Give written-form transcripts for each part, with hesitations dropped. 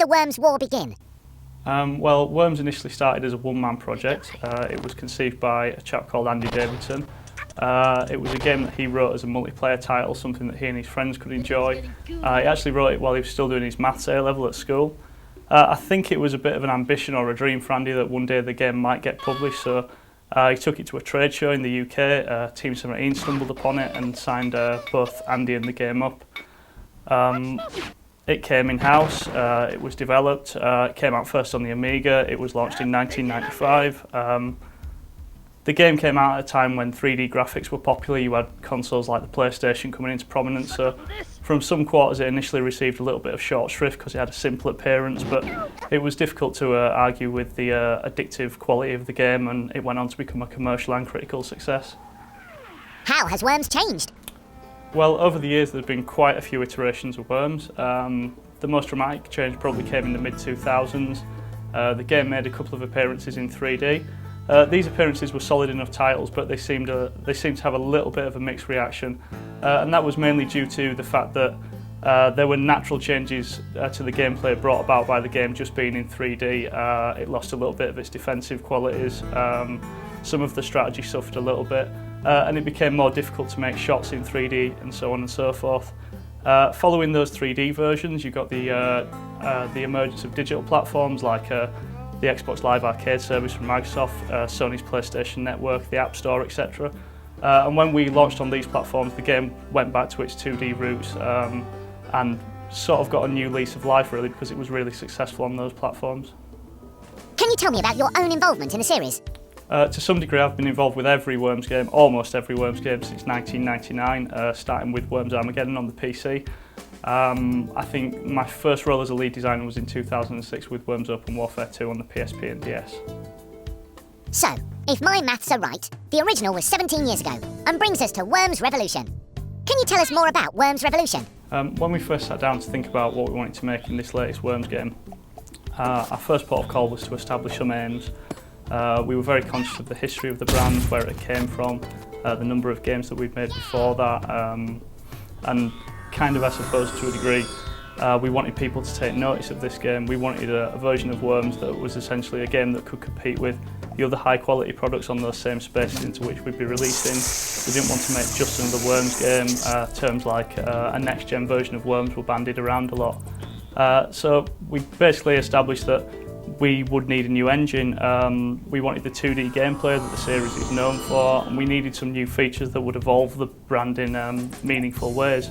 the Worms war begin? Well, Worms initially started as a one-man project. It was conceived by a chap called Andy Davidson. It was a game that he wrote as a multiplayer title, something that he and his friends could enjoy. He actually wrote it while he was still doing his maths A-level at school. I think it was a bit of an ambition or a dream for Andy that one day the game might get published, so he took it to a trade show in the UK. Team 17 stumbled upon it and signed both Andy and the game up. It came in-house, it was developed, it came out first on the Amiga, it was launched in 1995. The game came out at a time when 3D graphics were popular. You had consoles like the PlayStation coming into prominence, so from some quarters it initially received a little bit of short shrift because it had a simple appearance, but it was difficult to argue with the addictive quality of the game, and it went on to become a commercial and critical success. How has Worms changed? Well, over the years there's been quite a few iterations of Worms. The most dramatic change probably came in the mid-2000s. The game made a couple of appearances in 3D. These appearances were solid enough titles, but they seemed to have a little bit of a mixed reaction, and that was mainly due to the fact that there were natural changes to the gameplay brought about by the game just being in 3D. It lost a little bit of its defensive qualities, some of the strategy suffered a little bit, and it became more difficult to make shots in 3D and so on and so forth. Following those 3D versions, you got the emergence of digital platforms like the Xbox Live Arcade service from Microsoft, Sony's PlayStation Network, the App Store, etc. And when we launched on these platforms, the game went back to its 2D roots and sort of got a new lease of life, really, because it was really successful on those platforms. Can you tell me about your own involvement in the series? To some degree, I've been involved with every Worms game, almost every Worms game since 1999, starting with Worms Armageddon on the PC. I think my first role as a lead designer was in 2006 with Worms Open Warfare 2 on the PSP and DS. So, if my maths are right, the original was 17 years ago, and brings us to Worms Revolution. Can you tell us more about Worms Revolution? When we first sat down to think about what we wanted to make in this latest Worms game, our first port of call was to establish some aims. We were very conscious of the history of the brand, where it came from, the number of games that we'd made before that, and kind of, I suppose, to a degree, we wanted people to take notice of this game. We wanted a version of Worms that was essentially a game that could compete with the other high-quality products on those same spaces into which we'd be releasing. We didn't want to make just another Worms game. Terms like a next-gen version of Worms were bandied around a lot. So we basically established that we would need a new engine. We wanted the 2D gameplay that the series is known for, and we needed some new features that would evolve the brand in meaningful ways.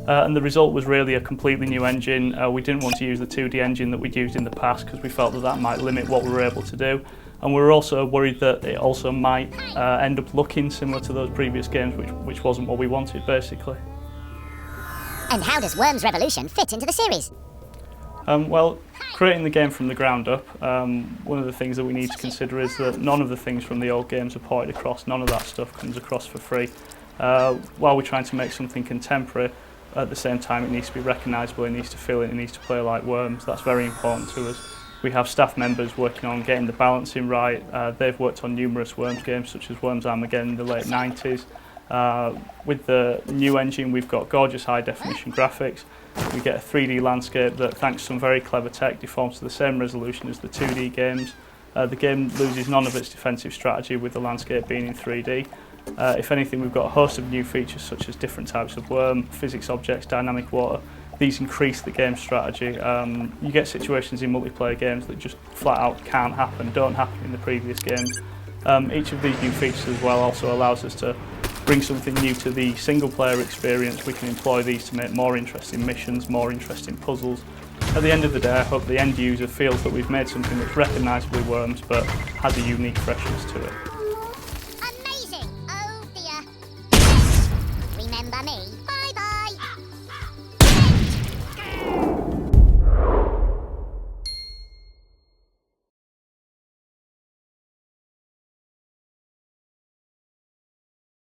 And the result was really a completely new engine. We didn't want to use the 2D engine that we'd used in the past because we felt that that might limit what we were able to do. And we were also worried that it also might end up looking similar to those previous games, which wasn't what we wanted, basically. And how does Worms Revolution fit into the series? Well, creating the game from the ground up, one of the things that we need to consider is that none of the things from the old games are ported across. None of that stuff comes across for free. While we're trying to make something contemporary, at the same time it needs to be recognisable, it needs to feel it, it needs to play like Worms. That's very important to us. We have staff members working on getting the balancing right. They've worked on numerous Worms games such as Worms Armageddon in the late 90s. With the new engine we've got gorgeous high definition graphics. We get a 3D landscape that, thanks to some very clever tech, deforms to the same resolution as the 2D games. The game loses none of its defensive strategy with the landscape being in 3D. If anything, we've got a host of new features such as different types of worm, physics objects, dynamic water. These increase the game's strategy. You get situations in multiplayer games that just flat out can't happen, don't happen in the previous games. Each of these new features as well also allows us to bring something new to the single player experience. We can employ these to make more interesting missions, more interesting puzzles. At the end of the day, I hope the end user feels that we've made something that's recognisably Worms but has a unique freshness to it.